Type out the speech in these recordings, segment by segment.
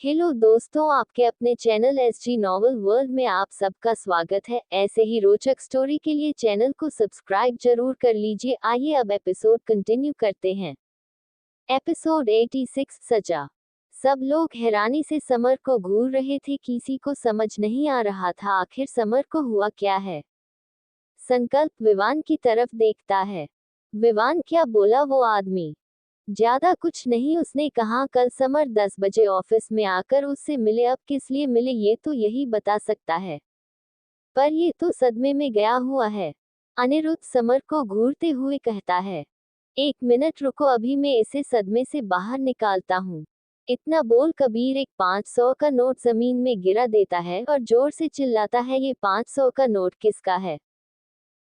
Hello दोस्तों, आपके अपने चैनल एसजी नॉवल वर्ल्ड में आप सबका स्वागत है। ऐसे ही रोचक स्टोरी के लिए चैनल को सब्सक्राइब जरूर कर लीजिए। आइए अब एपिसोड कंटिन्यू करते हैं। एपिसोड 86 सजा। सब लोग हैरानी से समर को घूर रहे थे। किसी को समझ नहीं आ रहा था आखिर समर को हुआ क्या है। संकल्प विवान की तरफ देखता है। विवान, क्या बोला वो आदमी? ज्यादा कुछ नहीं, उसने कहा कल समर 10 बजे ऑफिस में आकर उससे मिले। अब किस लिए मिले ये तो यही बता सकता है, पर ये तो सदमे में गया हुआ है। अनिरुद्ध समर को घूरते हुए कहता है। 1 मिनट रुको, अभी मैं इसे सदमे से बाहर निकालता हूँ। इतना बोल कबीर एक 500 का नोट जमीन में गिरा देता है और जोर से चिल्लाता है, ये 500 का नोट किसका है?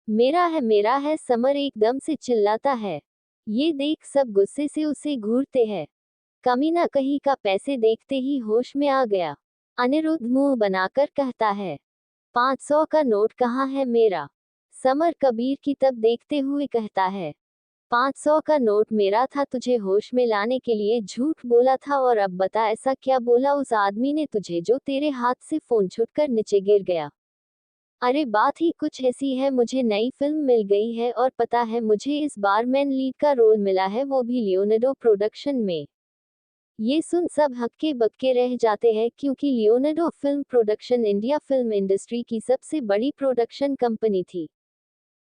मेरा है, मेरा है, समर एकदम से चिल्लाता है। ये देख सब गुस्से से उसे घूरते हैं। कमीना कहीं का, पैसे देखते ही होश में आ गया। अनिरुद्ध मुंह बनाकर कहता है, 500 का नोट कहाँ है मेरा? समर कबीर की तब देखते हुए कहता है, 500 का नोट मेरा था, तुझे होश में लाने के लिए झूठ बोला था। और अब बता ऐसा क्या बोला उस आदमी ने तुझे जो तेरे हाथ से फोन छूटकर नीचे गिर गया? अरे बात ही कुछ ऐसी है, मुझे नई फिल्म मिल गई है और पता है मुझे इस बार मेन लीड का रोल मिला है, वो भी लियोनार्डो प्रोडक्शन में। ये सुन सब हक्के बक्के रह जाते हैं, क्योंकि Leonardo film production India film industry की सबसे बड़ी प्रोडक्शन कंपनी थी।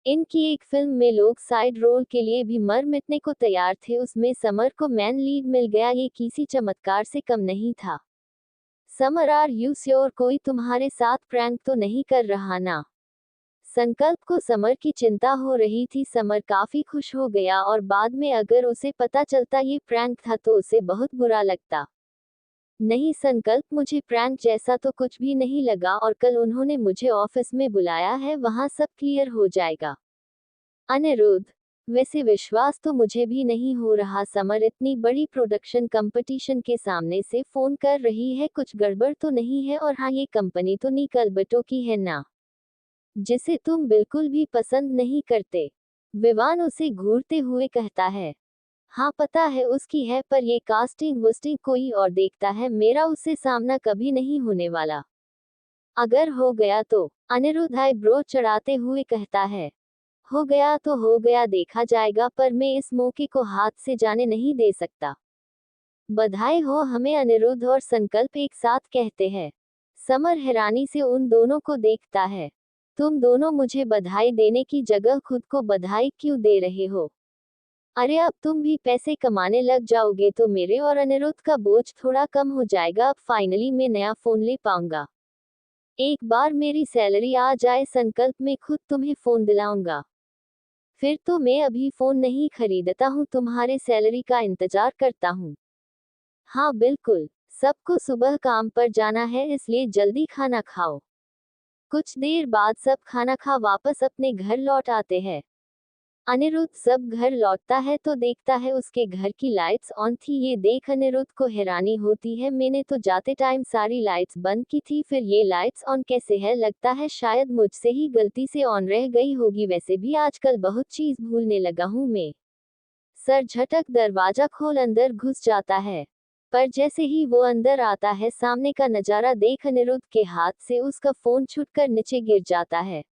इनकी एक फिल्म में लोग साइड रोल के लिए भी मर मिटने को तैयार थे, उसमें समर को मैन लीड मिल गया। ये किसी चमत्कार से कम नहीं था। समर, आर यू श्योर कोई तुम्हारे साथ प्रैंक तो नहीं कर रहा ना? संकल्प को समर की चिंता हो रही थी। समर काफी खुश हो गया और बाद में अगर उसे पता चलता ये प्रैंक था तो उसे बहुत बुरा लगता। नहीं संकल्प, मुझे प्रैंक जैसा तो कुछ भी नहीं लगा और कल उन्होंने मुझे ऑफिस में बुलाया है, वहां सब क्लियर हो जाएगा। अनिरुद्ध, वैसे विश्वास तो मुझे भी नहीं हो रहा। समर इतनी बड़ी प्रोडक्शन कंपटीशन के सामने से फोन कर रही है, कुछ गड़बड़ तो नहीं है? और हाँ, ये कंपनी तो निकल बटो की है ना, जिसे तुम बिल्कुल भी पसंद नहीं करते। विवान उसे घूरते हुए कहता है। हाँ पता है उसकी है, पर ये कास्टिंग वुस्टिंग कोई और देखता है, मेरा उससे सामना कभी नहीं होने वाला। अगर हो गया तो? अनिरुद्ध आईब्रो चढ़ाते हुए कहता है। हो गया तो हो गया, देखा जाएगा, पर मैं इस मौके को हाथ से जाने नहीं दे सकता। बधाई हो हमें, अनिरुद्ध और संकल्प एक साथ कहते हैं। समर हैरानी से उन दोनों को देखता है। तुम दोनों मुझे बधाई देने की जगह खुद को बधाई क्यों दे रहे हो? अरे अब तुम भी पैसे कमाने लग जाओगे तो मेरे और अनिरुद्ध का बोझ थोड़ा कम हो जाएगा। अब फाइनली मैं नया फोन ले पाऊंगा। एक बार मेरी सैलरी आ जाए संकल्प, में खुद तुम्हें फोन दिलाऊंगा। फिर तो मैं अभी फोन नहीं खरीदता हूँ, तुम्हारे सैलरी का इंतजार करता हूँ। हाँ बिल्कुल, सबको सुबह काम पर जाना है, इसलिए जल्दी खाना खाओ। कुछ देर बाद सब खाना खा वापस अपने घर लौट आते हैं। अनिरुद्ध सब घर लौटता है तो देखता है उसके घर की लाइट्स ऑन थी। ये देख अनिरुद्ध को हैरानी होती है, मैंने तो जाते टाइम सारी लाइट्स बंद की थी, फिर ये लाइट्स ऑन कैसे है? लगता है शायद मुझसे ही गलती से ऑन रह गई होगी, वैसे भी आजकल बहुत चीज भूलने लगा हूँ मैं। सर झटक दरवाजा खोल अंदर घुस जाता है, पर जैसे ही वो अंदर आता है सामने का नजारा देख अनिरुद्ध के हाथ से उसका फोन छूटकर नीचे गिर जाता है।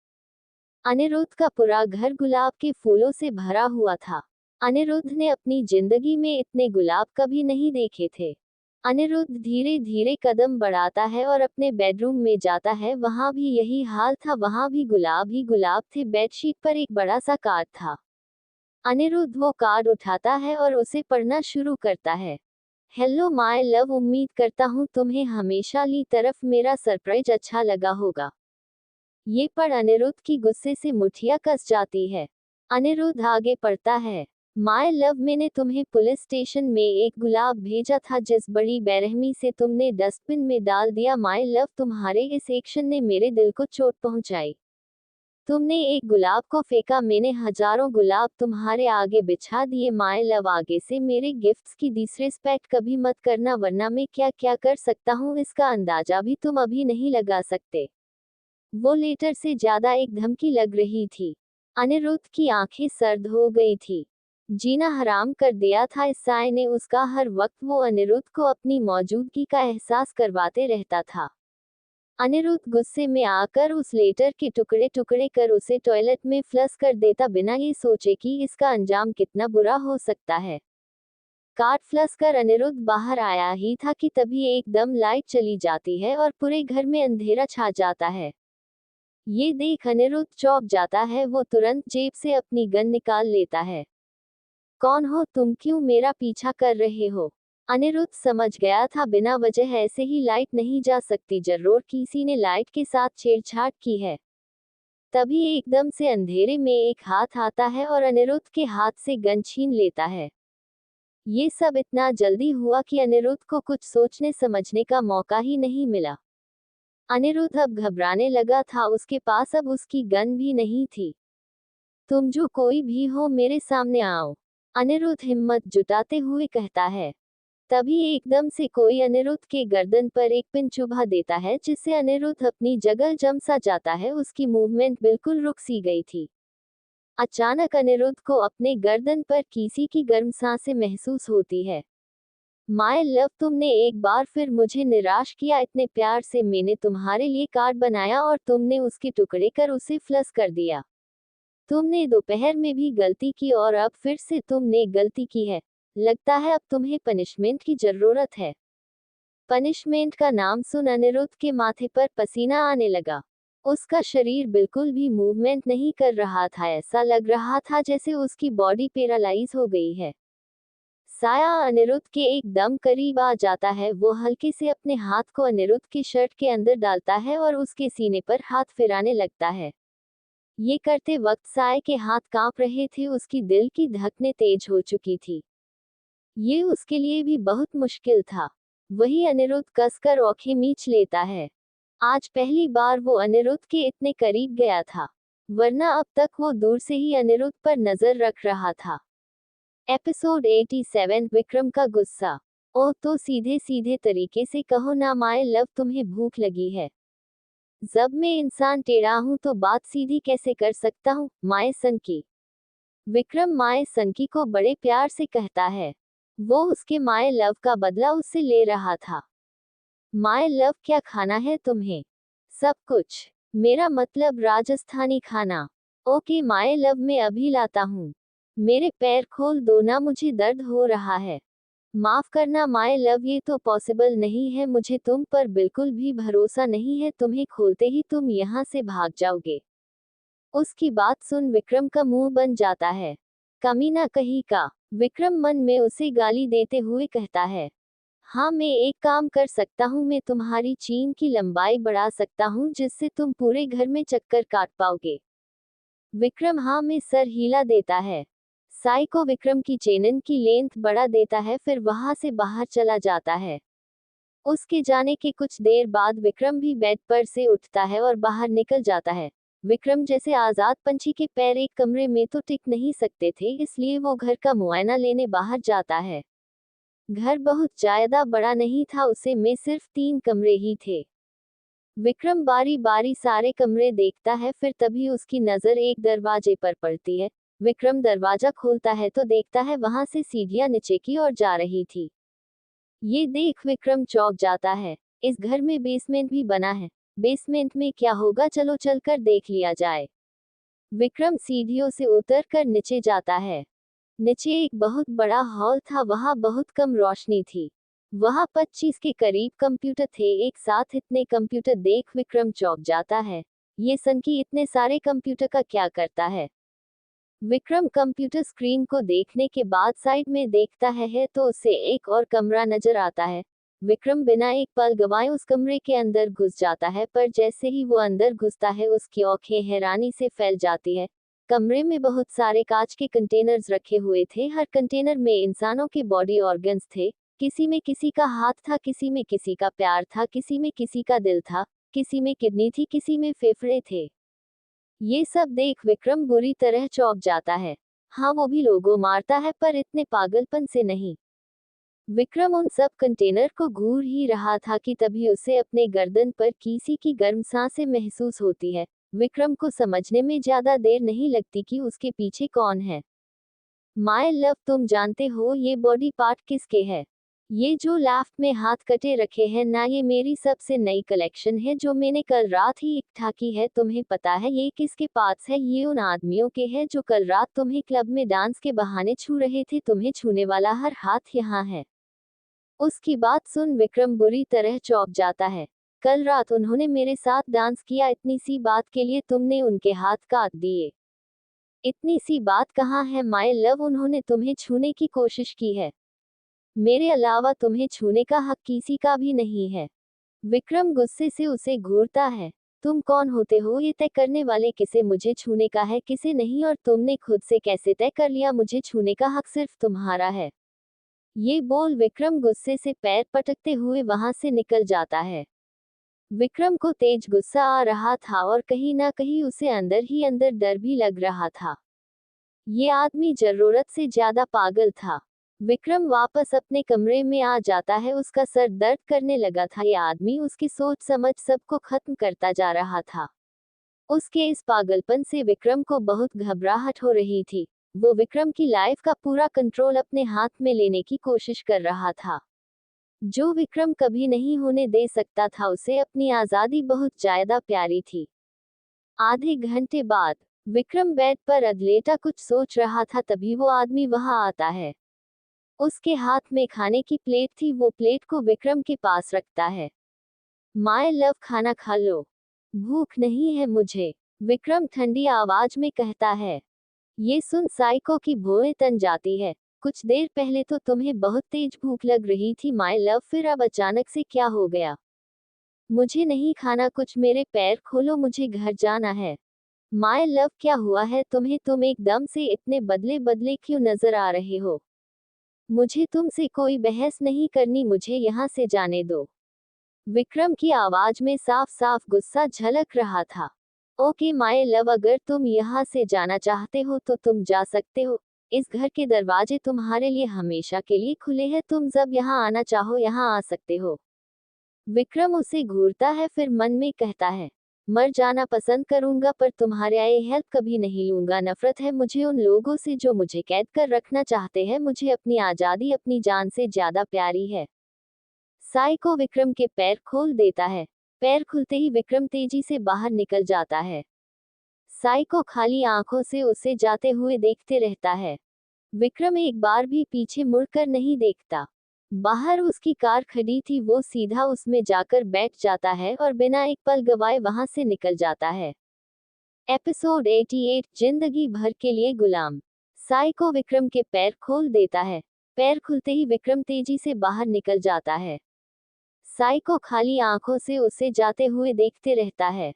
अनिरुद्ध का पूरा घर गुलाब के फूलों से भरा हुआ था। अनिरुद्ध ने अपनी जिंदगी में इतने गुलाब कभी नहीं देखे थे। अनिरुद्ध धीरे धीरे कदम बढ़ाता है और अपने बेडरूम में जाता है, वहां भी यही हाल था, वहां भी गुलाब ही गुलाब थे। बेडशीट पर एक बड़ा सा कार्ड था। अनिरुद्ध वो कार्ड उठाता है और उसे पढ़ना शुरू करता है। हेलो माय लव, उम्मीद करता हूँ तुम्हें हमेशा ली तरफ मेरा सरप्राइज अच्छा लगा होगा। ये पढ़ अनिरुद्ध की गुस्से से मुठिया कस जाती है। अनिरुद्ध आगे पढ़ता है। माय लव, मैंने तुम्हें पुलिस स्टेशन में एक गुलाब भेजा था जिस बड़ी बेरहमी से तुमने डस्टबिन में डाल दिया। माय लव, तुम्हारे इस एक्शन ने मेरे दिल को चोट पहुंचाई। तुमने एक गुलाब को फेंका, मैंने हजारों गुलाब तुम्हारे आगे बिछा दिए। माय लव, आगे से मेरे गिफ्ट्स की डिसरिस्पेक्ट कभी मत करना, वरना मैं क्या क्या कर सकता हूँ इसका अंदाजा भी तुम अभी नहीं लगा सकते। वो लेटर से ज्यादा एक धमकी लग रही थी। अनिरुद्ध की आंखें सर्द हो गई थी। जीना हराम कर दिया था। इस साय ने उसका हर वक्त वो अनिरुद्ध को अपनी मौजूदगी का एहसास करवाते रहता था। अनिरुद्ध गुस्से में आकर उस लेटर के टुकड़े टुकड़े कर उसे टॉयलेट में फ्लश कर देता, बिना ये सोचे कि इसका अंजाम कितना बुरा हो सकता है। कार्ड फ्लश कर अनिरुद्ध बाहर आया ही था कि तभी एकदम लाइट चली जाती है और पूरे घर में अंधेरा छा जाता है। ये देख अनिरुद्ध चौंक जाता है। वो तुरंत जेब से अपनी गन निकाल लेता है। कौन हो तुम, क्यों मेरा पीछा कर रहे हो? अनिरुद्ध समझ गया था बिना वजह ऐसे ही लाइट नहीं जा सकती, जरूर किसी ने लाइट के साथ छेड़छाड़ की है। तभी एकदम से अंधेरे में एक हाथ आता है और अनिरुद्ध के हाथ से गन छीन लेता है। ये सब इतना जल्दी हुआ कि अनिरुद्ध को कुछ सोचने समझने का मौका ही नहीं मिला। अनिरुद्ध अब घबराने लगा था। उसके पास अब उसकी गन भी नहीं थी। तुम जो कोई भी हो मेरे सामने आओ, अनिरुद्ध हिम्मत जुटाते हुए कहता है। तभी एकदम से कोई अनिरुद्ध के गर्दन पर एक पिन चुभा देता है, जिससे अनिरुद्ध अपनी जगह जम सा जाता है। उसकी मूवमेंट बिल्कुल रुक सी गई थी। अचानक अनिरुद्ध को अपने गर्दन पर किसी की गर्म सांसें महसूस होती है। माय लव, तुमने एक बार फिर मुझे निराश किया। इतने प्यार से मैंने तुम्हारे लिए कार्ड बनाया और तुमने उसके टुकड़े कर उसे फ्लश कर दिया। तुमने दोपहर में भी गलती की और अब फिर से तुमने गलती की है। लगता है अब तुम्हें पनिशमेंट की जरूरत है। पनिशमेंट का नाम सुन अनिरुद्ध के माथे पर पसीना आने लगा। उसका शरीर बिल्कुल भी मूवमेंट नहीं कर रहा था। ऐसा लग रहा था जैसे उसकी बॉडी पैरालाइज हो गई है। साया अनिरुद्ध के एकदम करीब आ जाता है। वो हल्के से अपने हाथ को अनिरुद्ध के शर्ट के अंदर डालता है और उसके सीने पर हाथ फिराने लगता है। ये करते वक्त साय के हाथ कांप रहे थे। उसकी दिल की धड़कनें तेज हो चुकी थी। ये उसके लिए भी बहुत मुश्किल था। वही अनिरुद्ध कसकर आंखें मीच लेता है। आज पहली बार वो अनिरुद्ध के इतने करीब गया था, वरना अब तक वो दूर से ही अनिरुद्ध पर नजर रख रहा था। एपिसोड 87, विक्रम का गुस्सा। ओह, तो सीधे सीधे तरीके से कहो ना माय लव, तुम्हें भूख लगी है? जब मैं इंसान टेढ़ा हूं तो बात सीधी कैसे कर सकता हूँ? माय संकी। विक्रम माय संकी को बड़े प्यार से कहता है। वो उसके माय लव का बदला उससे ले रहा था। माय लव, क्या खाना है तुम्हें? सब कुछ। मेरा मतलब राजस्थानी खाना। ओके माय लव, मैं अभी लाता हूँ। मेरे पैर खोल दो ना, मुझे दर्द हो रहा है। माफ करना माय लव, ये तो पॉसिबल नहीं है। मुझे तुम पर बिल्कुल भी भरोसा नहीं है। तुम्हें खोलते ही तुम यहाँ से भाग जाओगे। उसकी बात सुन विक्रम का मुंह बन जाता है। कमीना कहीं का। विक्रम मन में उसे गाली देते हुए कहता है। हाँ, मैं एक काम कर सकता हूँ। मैं तुम्हारी चीन की लंबाई बढ़ा सकता हूँ, जिससे तुम पूरे घर में चक्कर काट पाओगे। विक्रम हाँ में सर हिला देता है। साई को विक्रम की चेनन की लेंथ बढ़ा देता है, फिर वहां से बाहर चला जाता है। उसके जाने के कुछ देर बाद विक्रम भी बेड पर से उठता है और बाहर निकल जाता है। विक्रम जैसे आजाद पंछी के पैर एक कमरे में तो टिक नहीं सकते थे, इसलिए वो घर का मुआयना लेने बाहर जाता है। घर बहुत ज्यादा बड़ा नहीं था, उसे में सिर्फ 3 कमरे ही थे। विक्रम बारी बारी सारे कमरे देखता है, फिर तभी उसकी नजर एक दरवाजे पर पड़ती है। विक्रम दरवाजा खोलता है तो देखता है वहां से सीढ़ियां नीचे की ओर जा रही थी। ये देख विक्रम चौंक जाता है। इस घर में बेसमेंट भी बना है। बेसमेंट में क्या होगा, चलो चलकर देख लिया जाए। विक्रम सीढ़ियों से उतर कर नीचे जाता है। नीचे एक बहुत बड़ा हॉल था, वहां बहुत कम रोशनी थी। वहां 25 के करीब कंप्यूटर थे एक साथ। इतने कंप्यूटर देख विक्रम चौंक जाता है। ये संकी इतने सारे कंप्यूटर का क्या करता है? विक्रम कंप्यूटर स्क्रीन को देखने के बाद साइड में देखता है तो उसे एक और कमरा नजर आता है। विक्रम बिना एक पल गवाए उस कमरे के अंदर घुस जाता है, पर जैसे ही वो अंदर घुसता है उसकी आंखें हैरानी से फैल जाती है। कमरे में बहुत सारे कांच के कंटेनर्स रखे हुए थे। हर कंटेनर में इंसानों के बॉडी ऑर्गन्स थे। किसी में किसी का हाथ था, किसी में किसी का पैर था, किसी में किसी का दिल था, किसी में किडनी थी, किसी में फेफड़े थे। ये सब देख विक्रम बुरी तरह चौंक जाता है। हाँ, वो भी लोगों मारता है, पर इतने पागलपन से नहीं। विक्रम उन सब कंटेनर को घूर ही रहा था कि तभी उसे अपने गर्दन पर किसी की गर्म सांसें महसूस होती है। विक्रम को समझने में ज्यादा देर नहीं लगती कि उसके पीछे कौन है। माय लव, तुम जानते हो ये बॉडी पार्ट किसके है? ये जो लेफ्ट में हाथ कटे रखे हैं ना, ये मेरी सबसे नई कलेक्शन है जो मैंने कल रात ही इकट्ठा की है। तुम्हें पता है ये किसके पास है? ये उन आदमियों के हैं जो कल रात तुम्हें क्लब में डांस के बहाने छू रहे थे। तुम्हें छूने वाला हर हाथ यहाँ है। उसकी बात सुन विक्रम बुरी तरह चौंक जाता है। कल रात उन्होंने मेरे साथ डांस किया, इतनी सी बात के लिए तुमने उनके हाथ काट दिए? इतनी सी बात कहाँ है माय लव, उन्होंने तुम्हें छूने की कोशिश की है। मेरे अलावा तुम्हें छूने का हक किसी का भी नहीं है। विक्रम गुस्से से उसे घूरता है। तुम कौन होते हो ये तय करने वाले, किसे मुझे छूने का है किसे नहीं? और तुमने खुद से कैसे तय कर लिया मुझे छूने का हक सिर्फ तुम्हारा है? ये बोल विक्रम गुस्से से पैर पटकते हुए वहां से निकल जाता है। विक्रम को तेज गुस्सा आ रहा था और कहीं ना कहीं उसे अंदर ही अंदर डर भी लग रहा था। ये आदमी जरूरत से ज्यादा पागल था। विक्रम वापस अपने कमरे में आ जाता है। उसका सर दर्द करने लगा था। ये आदमी उसकी सोच समझ सबको खत्म करता जा रहा था। उसके इस पागलपन से विक्रम को बहुत घबराहट हो रही थी। वो विक्रम की लाइफ का पूरा कंट्रोल अपने हाथ में लेने की कोशिश कर रहा था, जो विक्रम कभी नहीं होने दे सकता था। उसे अपनी आजादी बहुत ज्यादा प्यारी थी। आधे घंटे बाद विक्रम बेड पर अधलेटा कुछ सोच रहा था, तभी वो आदमी वहां आता है। उसके हाथ में खाने की प्लेट थी। वो प्लेट को विक्रम के पास रखता है। माय लव, खाना खा लो। भूख नहीं है मुझे, विक्रम ठंडी आवाज में कहता है। ये सुन साइको की भौहें तन जाती है। कुछ देर पहले तो तुम्हें बहुत तेज भूख लग रही थी माय लव, फिर अब अचानक से क्या हो गया? मुझे नहीं खाना कुछ, मेरे पैर खोलो, मुझे घर जाना है। माय लव, क्या हुआ है तुम्हें? तुम एकदम से इतने बदले बदले क्यों नजर आ रहे हो? मुझे तुमसे कोई बहस नहीं करनी, मुझे यहाँ से जाने दो। विक्रम की आवाज में साफ साफ गुस्सा झलक रहा था। ओके माय लव, अगर तुम यहाँ से जाना चाहते हो तो तुम जा सकते हो। इस घर के दरवाजे तुम्हारे लिए हमेशा के लिए खुले हैं। तुम जब यहाँ आना चाहो यहाँ आ सकते हो। विक्रम उसे घूरता है, फिर मन में कहता है, मर जाना पसंद करूंगा पर तुम्हारे आए हेल्प कभी नहीं लूंगा। नफरत है मुझे उन लोगों से जो मुझे कैद कर रखना चाहते हैं। मुझे अपनी आजादी अपनी जान से ज्यादा प्यारी है। साइको विक्रम के पैर खोल देता है। पैर खुलते ही विक्रम तेजी से बाहर निकल जाता है। साइको खाली आंखों से उसे जाते हुए देखते रहता है। विक्रम एक बार भी पीछे मुड़कर नहीं देखता। बाहर उसकी कार खड़ी थी। वो सीधा उसमें जाकर बैठ जाता है और बिना एक पल गवाए वहां से निकल जाता है। एपिसोड 88, जिंदगी भर के लिए गुलाम। साइको विक्रम के पैर खोल देता है। पैर खुलते ही विक्रम तेजी से बाहर निकल जाता है। साइको खाली आंखों से उसे जाते हुए देखते रहता है।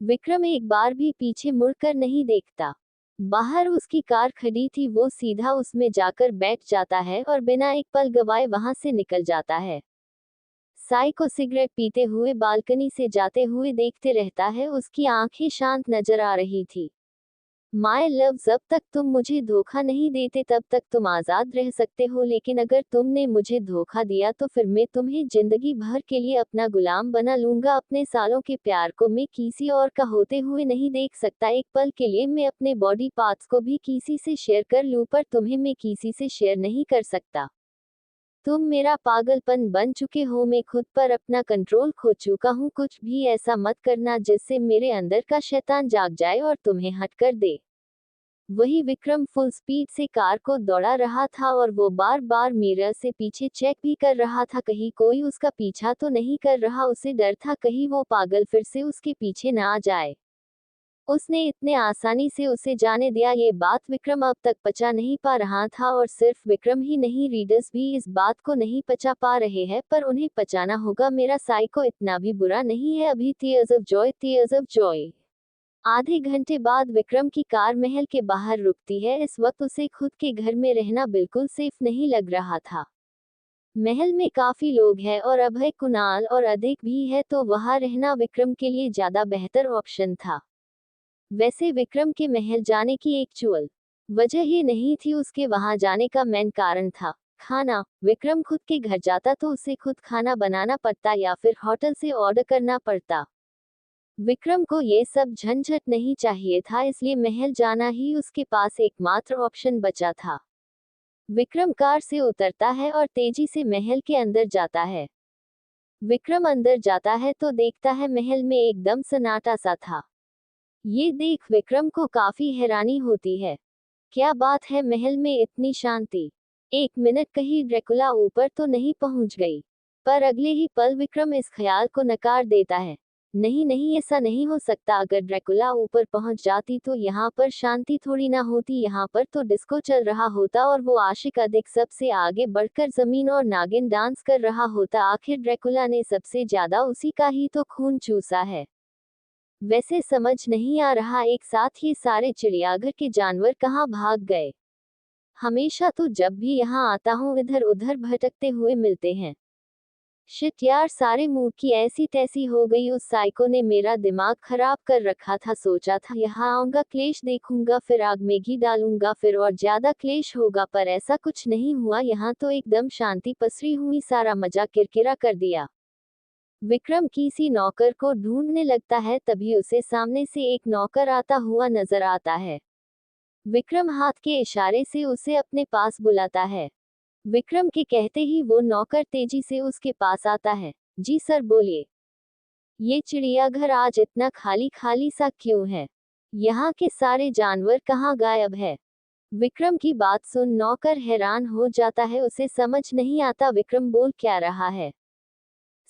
विक्रम एक बार भी पीछे मुड़कर नहीं देखता। बाहर उसकी कार खड़ी थी। वो सीधा उसमें जाकर बैठ जाता है और बिना एक पल गवाए वहां से निकल जाता है। साइको सिगरेट पीते हुए बालकनी से जाते हुए देखते रहता है। उसकी आंखें शांत नजर आ रही थी। माय लव, जब तक तुम मुझे धोखा नहीं देते तब तक तुम आजाद रह सकते हो, लेकिन अगर तुमने मुझे धोखा दिया तो फिर मैं तुम्हें जिंदगी भर के लिए अपना गुलाम बना लूंगा। अपने सालों के प्यार को मैं किसी और का होते हुए नहीं देख सकता। एक पल के लिए मैं अपने बॉडी पार्ट्स को भी किसी से शेयर कर लूं, पर तुम्हें मैं किसी से शेयर नहीं कर सकता। तुम मेरा पागलपन बन चुके हो। मैं खुद पर अपना कंट्रोल खो चुका हूँ। कुछ भी ऐसा मत करना जिससे मेरे अंदर का शैतान जाग जाए और तुम्हें हट कर दे। वही विक्रम फुल स्पीड से कार को दौड़ा रहा था और वो बार बार मिरर से पीछे चेक भी कर रहा था, कहीं कोई उसका पीछा तो नहीं कर रहा। उसे डर था कहीं वो पागल फिर से उसके पीछे ना आ जाए। उसने इतने आसानी से उसे जाने दिया, ये बात विक्रम अब तक पचा नहीं पा रहा था। और सिर्फ विक्रम ही नहीं, रीडर्स भी इस बात को नहीं पचा पा रहे हैं, पर उन्हें पचाना होगा। मेरा साइको इतना भी बुरा नहीं है। अभी tears of Joy, tears of Joy. आधे घंटे बाद विक्रम की कार महल के बाहर रुकती है। इस वक्त उसे खुद के घर में रहना बिल्कुल सेफ नहीं लग रहा था। महल में काफी लोग हैं और अभय, कुणाल और अधिक भी है, तो वहां रहना विक्रम के लिए ज्यादा बेहतर ऑप्शन था। वैसे विक्रम के महल जाने की एक चुअल वजह ही नहीं थी। उसके वहां जाने का मेन कारण था खाना। विक्रम खुद के घर जाता तो उसे खुद खाना बनाना पड़ता या फिर होटल से ऑर्डर करना पड़ता। विक्रम को ये सब झंझट नहीं चाहिए था, इसलिए महल जाना ही उसके पास एकमात्र ऑप्शन बचा था। विक्रम कार से उतरता है और तेजी से महल के अंदर जाता है। विक्रम अंदर जाता है तो देखता है महल में एकदम सन्नाटा सा था। ये देख विक्रम को काफी हैरानी होती है। क्या बात है, महल में इतनी शांति। एक मिनट, कहीं ड्रैकुला ऊपर तो नहीं पहुंच गई। पर अगले ही पल विक्रम इस ख्याल को नकार देता है। नहीं नहीं, ऐसा नहीं हो सकता। अगर ड्रैकुला ऊपर पहुंच जाती तो यहाँ पर शांति थोड़ी ना होती, यहाँ पर तो डिस्को चल रहा होता और वो आशिक अधिक सबसे आगे बढ़कर जमीन और नागिन डांस कर रहा होता। आखिर ड्रैकुला ने सबसे ज्यादा उसी का ही तो खून चूसा है। वैसे समझ नहीं आ रहा एक साथ ये सारे चिड़ियाघर के जानवर कहाँ भाग गए। हमेशा तो जब भी यहाँ आता हूँ इधर उधर भटकते हुए मिलते हैं। शिट यार, सारे मूड की ऐसी तैसी हो गई। उस साइको ने मेरा दिमाग खराब कर रखा था। सोचा था यहाँ आऊंगा, क्लेश देखूंगा, फिर आग में घी डालूंगा, फिर और ज्यादा क्लेश होगा, पर ऐसा कुछ नहीं हुआ। यहाँ तो एकदम शांति पसरी हुई, सारा मजा किरकिरा कर दिया। विक्रम किसी नौकर को ढूंढने लगता है, तभी उसे सामने से एक नौकर आता हुआ नजर आता है। विक्रम हाथ के इशारे से उसे अपने पास बुलाता है। विक्रम के कहते ही वो नौकर तेजी से उसके पास आता है। जी सर, बोलिए। ये चिड़ियाघर आज इतना खाली खाली सा क्यों है? यहाँ के सारे जानवर कहाँ गायब है? विक्रम की बात सुन नौकर हैरान हो जाता है। उसे समझ नहीं आता विक्रम बोल क्या रहा है।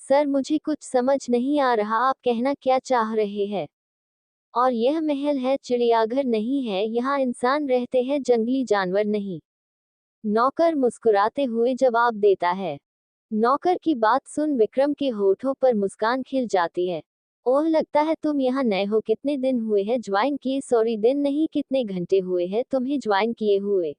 सर, मुझे कुछ समझ नहीं आ रहा, आप कहना क्या चाह रहे हैं? और यह महल है, चिड़ियाघर नहीं है। यहाँ इंसान रहते हैं, जंगली जानवर नहीं। नौकर मुस्कुराते हुए जवाब देता है। नौकर की बात सुन विक्रम के होठों पर मुस्कान खिल जाती है। ओह, लगता है तुम यहाँ नए हो। कितने दिन हुए हैं ज्वाइन किए? सॉरी, दिन नहीं, कितने घंटे हुए हैं तुम्हें ज्वाइन किए हुए?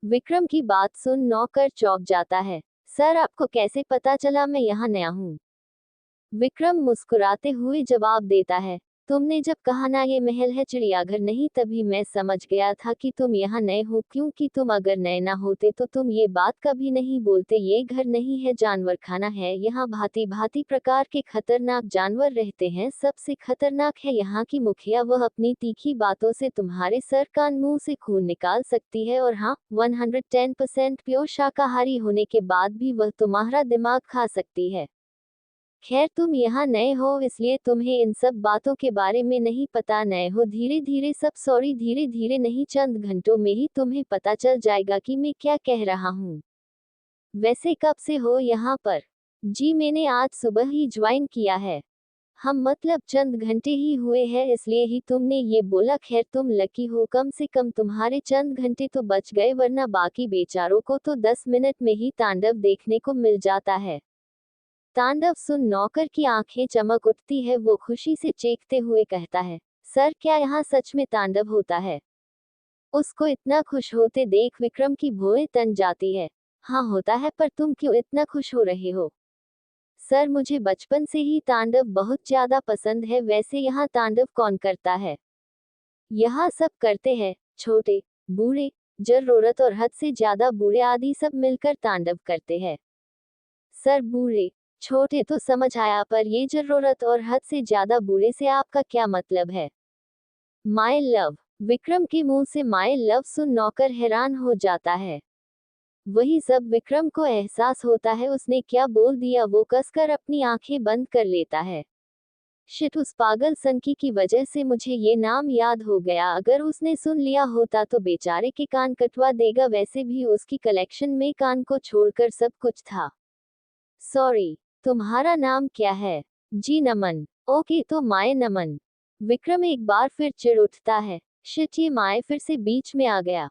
विक्रम की बात सुन नौकर चौंक जाता है। सर, आपको कैसे पता चला मैं यहाँ नया हूँ? विक्रम मुस्कुराते हुए जवाब देता है। तुमने जब कहा ना ये महल है चिड़ियाघर नहीं, तभी मैं समझ गया था कि तुम यहाँ नए हो, क्योंकि तुम अगर नए ना होते तो तुम ये बात कभी नहीं बोलते। ये घर नहीं है, जानवर खाना है। यहाँ भांति भांति प्रकार के खतरनाक जानवर रहते हैं। सबसे खतरनाक है यहाँ की मुखिया। वह अपनी तीखी बातों से तुम्हारे सर कान मुंह से खून निकाल सकती है। और हाँ, 110% प्योर शाकाहारी होने के बाद भी वह तुम्हारा दिमाग खा सकती है। खैर, तुम यहाँ नए हो इसलिए तुम्हें इन सब बातों के बारे में नहीं पता। नए हो, धीरे धीरे सब, सॉरी धीरे धीरे नहीं, चंद घंटों में ही तुम्हें पता चल जाएगा कि मैं क्या कह रहा हूँ। वैसे कब से हो यहाँ पर? जी, मैंने आज सुबह ही ज्वाइन किया है। हम मतलब चंद घंटे ही हुए हैं, इसलिए ही तुमने ये बोला। खैर, तुम लकी हो, कम से कम तुम्हारे चंद घंटे तो बच गए, वरना बाकी बेचारों को तो 10 मिनट में ही तांडव देखने को मिल जाता है। तांडव सुन नौकर की आंखें चमक उठती है। वो खुशी से चीखते हुए कहता है, सर, क्या यहाँ सच में तांडव होता है? उसको इतना खुश होते देख विक्रम की भौहें तन जाती है। हाँ होता है, पर तुम क्यों इतना खुश हो रहे हो? सर, मुझे बचपन से ही तांडव बहुत ज्यादा पसंद है। वैसे यहाँ तांडव कौन करता है? यहाँ सब करते हैं, छोटे, बूढ़े, जरूरत और हद से ज्यादा बूढ़े आदि सब मिलकर तांडव करते हैं। सर, बूढ़े छोटे तो समझ आया, पर ये जरूरत और हद से ज्यादा बूढ़े से आपका क्या मतलब है? My love. विक्रम के मुंह से माय लव सुन नौकर हैरान हो जाता है। वही सब विक्रम को एहसास होता है उसने क्या बोल दिया। वो कसकर अपनी आंखें बंद कर लेता है। शिट, उस पागल संकी की वजह से मुझे ये नाम याद हो गया। अगर उसने सुन लिया होता तो बेचारे के कान कटवा देगा। वैसे भी उसकी कलेक्शन में कान को छोड़कर सब कुछ था। सॉरी, तुम्हारा नाम क्या है? जी, नमन। ओके, तो माय नमन। विक्रम एक बार फिर चिढ़ उठता है। शिट, ये माय फिर से बीच में आ गया।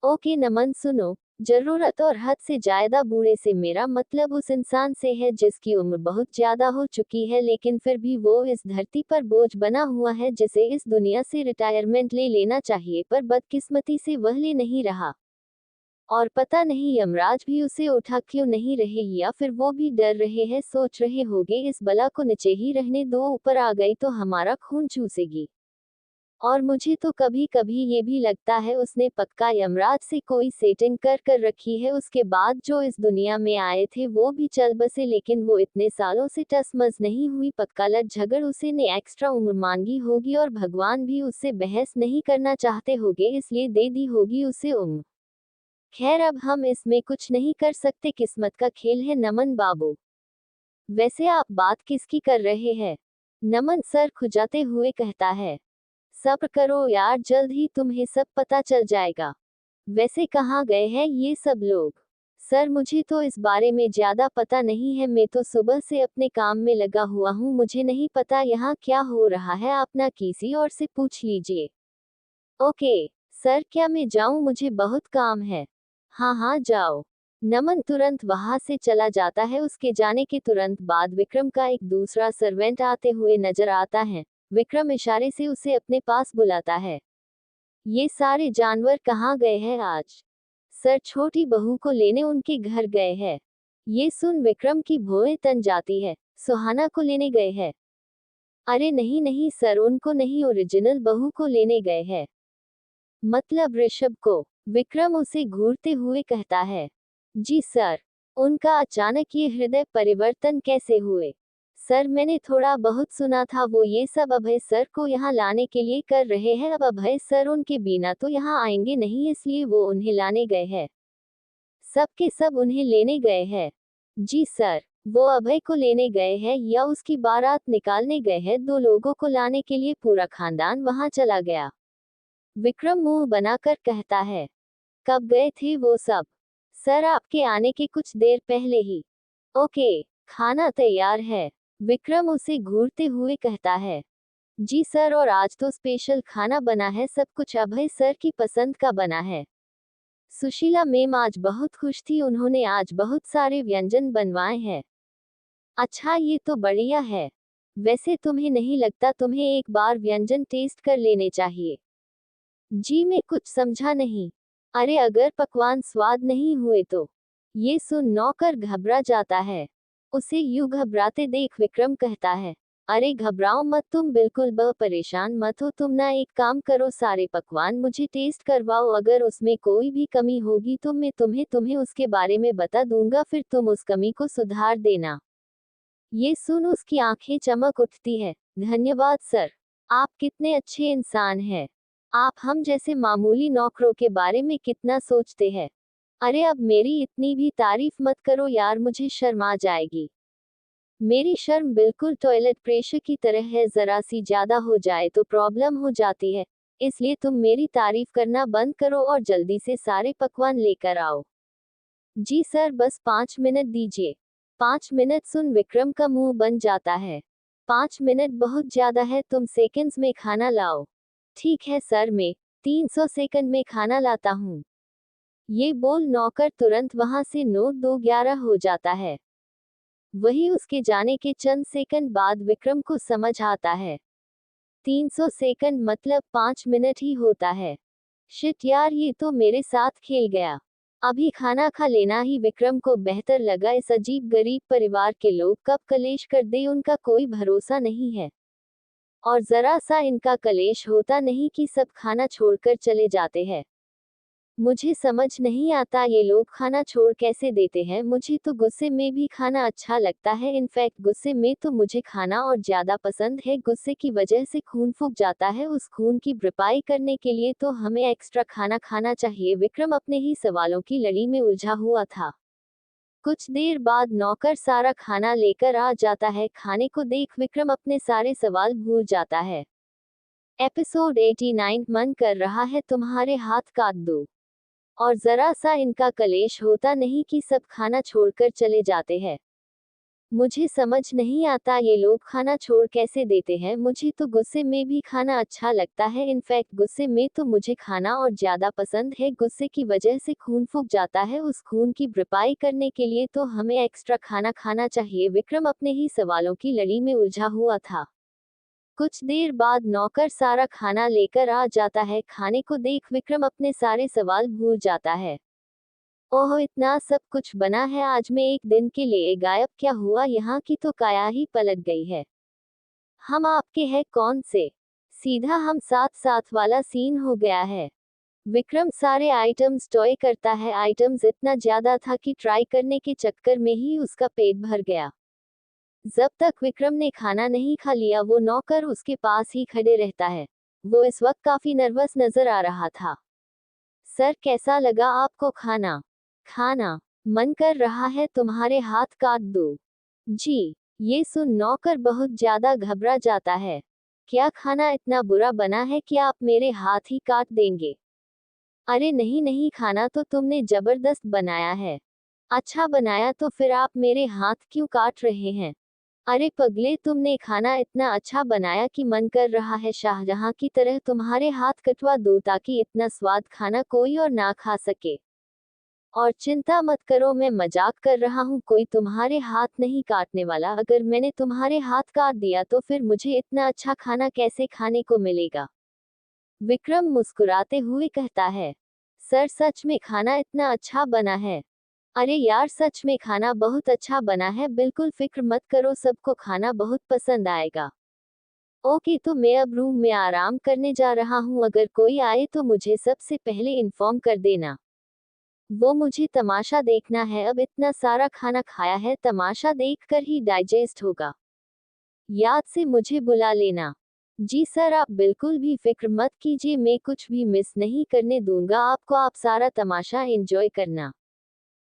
ओके नमन, सुनो, जरूरत और हद से ज्यादा बूढ़े से मेरा मतलब उस इंसान से है जिसकी उम्र बहुत ज्यादा हो चुकी है, लेकिन फिर भी वो इस धरती पर बोझ बना हुआ है, जिसे इस दुनिया से रिटायरमेंट ले लेना चाहिए, पर बदकिस्मती से वह ले नहीं रहा। और पता नहीं यमराज भी उसे उठा क्यों नहीं रहे, या फिर वो भी डर रहे हैं, सोच रहे होंगे इस बला को नीचे ही रहने दो, ऊपर आ गई तो हमारा खून चूसेगी। और मुझे तो कभी कभी ये भी लगता है उसने पक्का यमराज से कोई सेटिंग कर कर रखी है। उसके बाद जो इस दुनिया में आए थे वो भी चल बसे, लेकिन वो इतने सालों से टसमस नहीं हुई। पक्का लड़ झगड़ उसे ने एक्स्ट्रा उम्र मांगी होगी, और भगवान भी उससे बहस नहीं करना चाहते होंगे, इसलिए दे दी होगी उसे उम्र। खैर अब हम इसमें कुछ नहीं कर सकते, किस्मत का खेल है नमन बाबू। वैसे आप बात किसकी कर रहे हैं? नमन सर खुजाते हुए कहता है। सब्र करो यार, जल्द ही तुम्हें सब पता चल जाएगा। वैसे कहाँ गए हैं ये सब लोग? सर मुझे तो इस बारे में ज्यादा पता नहीं है, मैं तो सुबह से अपने काम में लगा हुआ हूँ, मुझे नहीं पता यहाँ क्या हो रहा है, आप ना किसी और से पूछ लीजिए। ओके सर, क्या मैं जाऊँ? मुझे बहुत काम है। हाँ हाँ जाओ। नमन तुरंत वहां से चला जाता है। उसके जाने के तुरंत बाद विक्रम का एक दूसरा सर्वेंट आते हुए नजर आता है। विक्रम इशारे से उसे अपने पास बुलाता है। ये सारे जानवर कहाँ गए हैं आज? सर छोटी बहू को लेने उनके घर गए हैं। ये सुन विक्रम की भौहें तन जाती है। सुहाना को लेने गए हैं? अरे नहीं नहीं सर, उनको नहीं, ओरिजिनल बहू को लेने गए हैं। मतलब ऋषभ को? विक्रम उसे घूरते हुए कहता है। जी सर। उनका अचानक ये हृदय परिवर्तन कैसे हुए? सर मैंने थोड़ा बहुत सुना था, वो ये सब अभय सर को यहाँ लाने के लिए कर रहे हैं। अब अभय सर उनके बिना तो यहाँ आएंगे नहीं, इसलिए वो उन्हें लाने गए हैं। सब के सब उन्हें लेने गए हैं? जी सर। वो अभय को लेने गए हैं या उसकी बारात निकालने गए हैं? दो लोगों को लाने के लिए पूरा खानदान वहां चला गया। विक्रम मुंह बनाकर कहता है। कब गए थे वो सब? सर आपके आने के कुछ देर पहले ही। ओके, खाना तैयार है? विक्रम उसे घूरते हुए कहता है। जी सर, और आज तो स्पेशल खाना बना है, सब कुछ अभय सर की पसंद का बना है। सुशीला मैम आज बहुत खुश थी, उन्होंने आज बहुत सारे व्यंजन बनवाए हैं। अच्छा ये तो बढ़िया है। वैसे तुम्हें नहीं लगता तुम्हें एक बार व्यंजन टेस्ट कर लेने चाहिए? जी मैं कुछ समझा नहीं। अरे अगर पकवान स्वाद नहीं हुए तो? ये सुन नौकर घबरा जाता है। उसे यूं घबराते देख विक्रम कहता है। अरे घबराओ मत तुम, बिल्कुल परेशान मत हो तुम, ना एक काम करो, सारे पकवान मुझे टेस्ट करवाओ, अगर उसमें कोई भी कमी होगी तो मैं तुम्हें तुम्हें उसके बारे में बता दूंगा, फिर तुम उस कमी को सुधार देना। ये सुन उसकी आंखें चमक उठती है। धन्यवाद सर, आप कितने अच्छे इंसान हैं। आप हम जैसे मामूली नौकरों के बारे में कितना सोचते हैं। अरे अब मेरी इतनी भी तारीफ मत करो यार, मुझे शर्म आ जाएगी। मेरी शर्म बिल्कुल टॉयलेट प्रेशर की तरह है, जरा सी ज्यादा हो जाए तो प्रॉब्लम हो जाती है। इसलिए तुम मेरी तारीफ करना बंद करो और जल्दी से सारे पकवान लेकर आओ। जी सर, बस 5 मिनट दीजिए। 5 मिनट सुन विक्रम का मुंह बन जाता है। 5 मिनट बहुत ज्यादा है, तुम सेकंड्स में खाना लाओ। ठीक है सर, मैं 300 सेकंड में खाना लाता हूँ। ये बोल नौकर तुरंत वहां से 9-2-11 हो जाता है। वही उसके जाने के चंद सेकंड बाद विक्रम को समझ आता है। 300 सेकंड मतलब 5 मिनट ही होता है। शिट यार, ये तो मेरे साथ खेल गया। अभी खाना खा लेना ही विक्रम को बेहतर लगा, इस अजीब गरीब परिवार के लोग कब कलेश कर दे उनका कोई भरोसा नहीं है। और जरा सा इनका कलेश होता नहीं कि सब खाना छोड़कर चले जाते हैं। मुझे समझ नहीं आता ये लोग खाना छोड़ कैसे देते हैं, मुझे तो गुस्से में भी खाना अच्छा लगता है, इनफैक्ट गुस्से में तो मुझे खाना और ज्यादा पसंद है, गुस्से की वजह से खून फूक जाता है, उस खून की भरपाई करने के लिए तो हमें एक्स्ट्रा खाना खाना चाहिए। विक्रम अपने ही सवालों की लड़ी में उलझा हुआ था। कुछ देर बाद नौकर सारा खाना लेकर आ जाता है, खाने को देख विक्रम अपने सारे सवाल भूल जाता है। एपिसोड 89 मन कर रहा है तुम्हारे हाथ काट दूं। और जरा सा इनका कलेश होता नहीं कि सब खाना छोड़कर चले जाते हैं। मुझे समझ नहीं आता ये लोग खाना छोड़ कैसे देते हैं, मुझे तो गुस्से में भी खाना अच्छा लगता है, इनफैक्ट गुस्से में तो मुझे खाना और ज्यादा पसंद है, गुस्से की वजह से खून फूक जाता है, उस खून की भरपाई करने के लिए तो हमें एक्स्ट्रा खाना खाना चाहिए। विक्रम अपने ही सवालों की लड़ी में उलझा हुआ था। कुछ देर बाद नौकर सारा खाना लेकर आ जाता है, खाने को देख विक्रम अपने सारे सवाल भूल जाता है। ओह इतना सब कुछ बना है, आज मैं एक दिन के लिए गायब क्या हुआ, यहाँ की तो काया ही पलट गई है। हम आपके हैं कौन से? सीधा हम साथ साथ वाला सीन हो गया है। विक्रम सारे आइटम्स ट्राई करता है, आइटम्स इतना ज्यादा था कि ट्राई करने के चक्कर में ही उसका पेट भर गया। जब तक विक्रम ने खाना नहीं खा लिया वो नौकर उसके पास ही खड़े रहता है। वो इस वक्त काफी नर्वस नजर आ रहा था। सर कैसा लगा आपको खाना? खाना मन कर रहा है तुम्हारे हाथ काट दूं। जी। ये सुन नौकर बहुत ज्यादा घबरा जाता है। क्या खाना इतना बुरा बना है कि आप मेरे हाथ ही काट देंगे? अरे नहीं नहीं, खाना तो तुमने जबरदस्त बनाया है। अच्छा बनाया तो फिर आप मेरे हाथ क्यों काट रहे हैं? अरे पगले, तुमने खाना इतना अच्छा बनाया कि मन कर रहा है शाहजहां की तरह तुम्हारे हाथ कटवा दूं ताकि इतना स्वाद खाना कोई और ना खा सके। और चिंता मत करो, मैं मजाक कर रहा हूँ, कोई तुम्हारे हाथ नहीं काटने वाला। अगर मैंने तुम्हारे हाथ काट दिया तो फिर मुझे इतना अच्छा खाना कैसे खाने को मिलेगा? विक्रम मुस्कुराते हुए कहता है। सर सच में खाना इतना अच्छा बना है। अरे यार सच में खाना बहुत अच्छा बना है, बिल्कुल फिक्र मत करो, सबको खाना बहुत पसंद आएगा। ओके, तो मैं अब रूम में आराम करने जा रहा हूँ, अगर कोई आए तो मुझे सबसे पहले इन्फॉर्म कर देना। वो मुझे तमाशा देखना है, अब इतना सारा खाना खाया है, तमाशा देखकर ही डाइजेस्ट होगा। याद से मुझे बुला लेना। जी सर, आप बिल्कुल भी फिक्र मत कीजिए, मैं कुछ भी मिस नहीं करने दूंगा आपको, आप सारा तमाशा एंजॉय करना।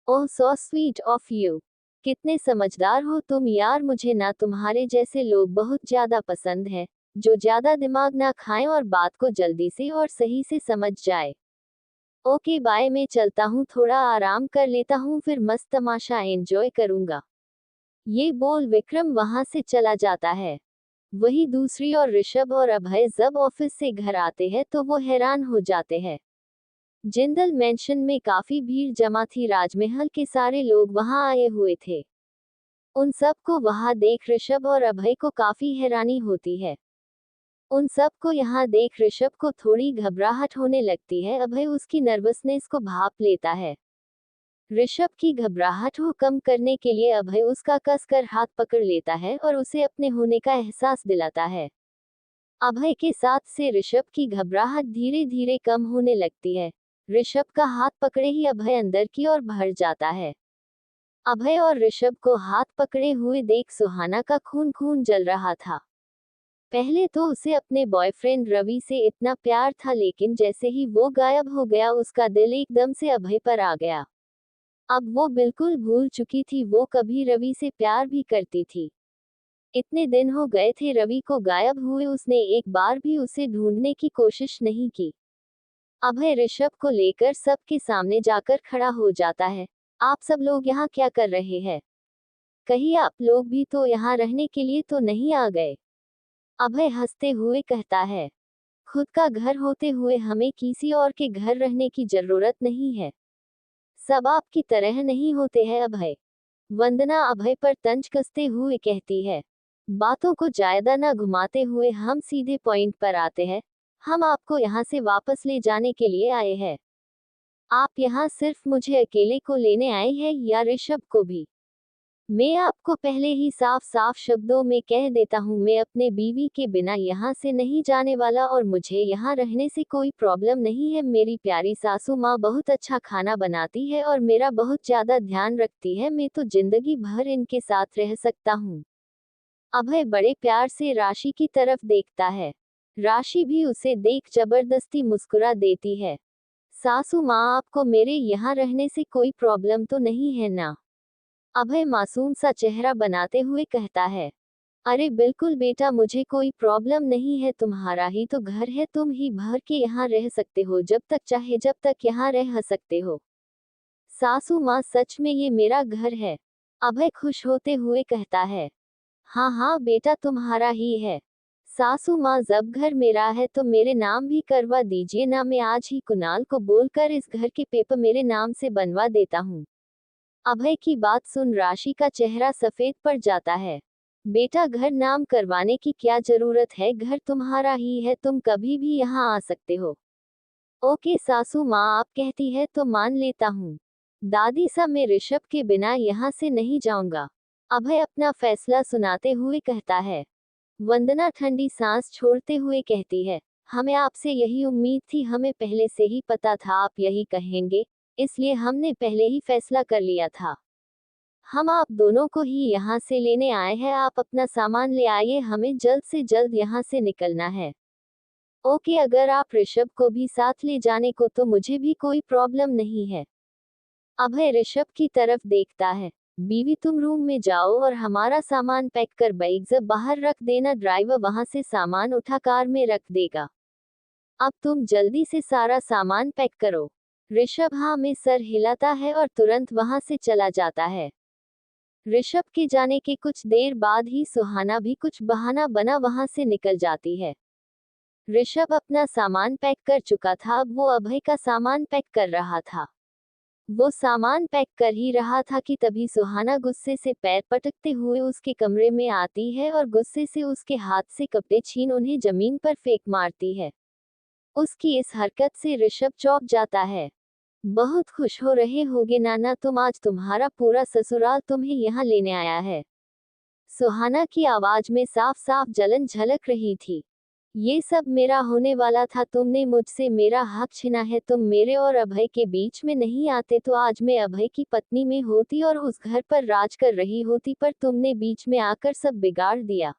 ओह सो स्वीट ऑफ यू। कितने समझदार हो तुम यार, मुझे ना तुम्हारे जैसे लोग बहुत ज्यादा पसंद है, जो ज्यादा दिमाग ना खाएं और बात को जल्दी से और सही से समझ जाए। ओके बाय, मैं चलता हूँ, थोड़ा आराम कर लेता हूँ, फिर मस्त तमाशा एंजॉय करूंगा। ये बोल विक्रम वहां से चला जाता है। वही दूसरी और ऋषभ और अभय जब ऑफिस से घर आते हैं तो वो हैरान हो जाते हैं। जिंदल मेंशन में काफी भीड़ जमा थी, राजमहल के सारे लोग वहां आए हुए थे। उन सब को वहां देख ऋषभ और अभय को काफी हैरानी होती है। उन सब को यहाँ देख ऋषभ को थोड़ी घबराहट होने लगती है, अभय उसकी नर्वसनेस को भाप लेता है। ऋषभ की घबराहट को कम करने के लिए अभय उसका कसकर हाथ पकड़ लेता है और उसे अपने होने का एहसास दिलाता है। अभय के साथ से ऋषभ की घबराहट धीरे धीरे कम होने लगती है। ऋषभ का हाथ पकड़े ही अभय अंदर की ओर भर जाता है। अभय और ऋषभ को हाथ पकड़े हुए देख सुहाना का खून खून जल रहा था। पहले तो उसे अपने बॉयफ्रेंड रवि से इतना प्यार था, लेकिन जैसे ही वो गायब हो गया उसका दिल एकदम से अभय पर आ गया। अब वो बिल्कुल भूल चुकी थी वो कभी रवि से प्यार भी करती थी। इतने दिन हो गए थे रवि को गायब हुए, उसने एक बार भी उसे ढूंढने की कोशिश नहीं की। अभय ऋषभ को लेकर सबके सामने जाकर खड़ा हो जाता है। आप सब लोग यहाँ क्या कर रहे हैं? कहीं आप लोग भी तो यहाँ रहने के लिए तो नहीं आ गए? अभय हंसते हुए कहता है। खुद का घर होते हुए हमें किसी और के घर रहने की जरूरत नहीं है। सब आपकी तरह नहीं होते हैं अभय। वंदना अभय पर तंज कसते हुए कहती है। बातों को ज्यादा न घुमाते हुए हम सीधे पॉइंट पर आते हैं। हम आपको यहाँ से वापस ले जाने के लिए आए हैं। आप यहाँ सिर्फ मुझे अकेले को लेने आए हैं या ऋषभ को भी? मैं आपको पहले ही साफ साफ शब्दों में कह देता हूँ, मैं अपने बीवी के बिना यहाँ से नहीं जाने वाला और मुझे यहाँ रहने से कोई प्रॉब्लम नहीं है। मेरी प्यारी सासू माँ बहुत अच्छा खाना बनाती है और मेरा बहुत ज्यादा ध्यान रखती है, मैं तो जिंदगी भर इनके साथ रह सकता हूँ। अभय बड़े प्यार से राशि की तरफ देखता है। राशि भी उसे देख जबरदस्ती मुस्कुरा देती है। सासू माँ, आपको मेरे यहाँ रहने से कोई प्रॉब्लम तो नहीं है ना? अभय मासूम सा चेहरा बनाते हुए कहता है। अरे बिल्कुल बेटा, मुझे कोई प्रॉब्लम नहीं है, तुम्हारा ही तो घर है, तुम ही भर के यहाँ रह सकते हो, जब तक चाहे जब तक यहाँ रह सकते हो। सासू माँ, सच में ये मेरा घर है? अभय खुश होते हुए कहता है। हाँ हाँ बेटा, तुम्हारा ही है। सासू माँ, जब घर मेरा है तो मेरे नाम भी करवा दीजिए ना, मैं आज ही कुणाल को बोलकर इस घर के पेपर मेरे नाम से बनवा देता हूँ। अभय की बात सुन राशि का चेहरा सफेद पड़ जाता है। बेटा, घर नाम करवाने की क्या जरूरत है, घर तुम्हारा ही है, तुम कभी भी यहाँ आ सकते हो। ओके सासू माँ, आप कहती है तो मान लेता हूँ। दादी सा, मैं ऋषभ के बिना यहाँ से नहीं जाऊंगा। अभय अपना फैसला सुनाते हुए कहता है। वंदना ठंडी सांस छोड़ते हुए कहती है। हमें आपसे यही उम्मीद थी, हमें पहले से ही पता था आप यही कहेंगे, इसलिए हमने पहले ही फैसला कर लिया था। हम आप दोनों को ही यहाँ से लेने आए हैं, आप अपना सामान ले आइए, हमें जल्द से जल्द यहाँ से निकलना है। ओके, अगर आप ऋषभ को भी साथ ले जाने को तो मुझे भी कोई प्रॉब्लम नहीं है। अभय ऋषभ की तरफ देखता है। बीवी, तुम रूम में जाओ और हमारा सामान पैक कर बैग्स बाहर रख देना, ड्राइवर वहां से सामान उठा कार में रख देगा। अब तुम जल्दी से सारा सामान पैक करो। ऋषभ हाँ में सर हिलाता है और तुरंत वहां से चला जाता है। ऋषभ के जाने के कुछ देर बाद ही सुहाना भी कुछ बहाना बना वहां से निकल जाती है। ऋषभ अपना सामान पैक कर चुका था, अब वो अभय का सामान पैक कर रहा था। वो सामान पैक कर ही रहा था कि तभी सुहाना गुस्से से पैर पटकते हुए उसके कमरे में आती है और गुस्से से उसके हाथ से कपड़े छीन उन्हें जमीन पर फेंक मारती है। उसकी इस हरकत से ऋषभ चौंक जाता है। बहुत खुश हो रहे होगे नाना तुम, आज तुम्हारा पूरा ससुराल तुम्हें यहाँ लेने आया है। सुहाना की आवाज में साफ साफ जलन झलक रही थी। ये सब मेरा होने वाला था, तुमने मुझसे मेरा हक छीना है। तुम मेरे और अभय के बीच में नहीं आते तो आज मैं अभय की पत्नी में होती और उस घर पर राज कर रही होती, पर तुमने बीच में आकर सब बिगाड़ दिया।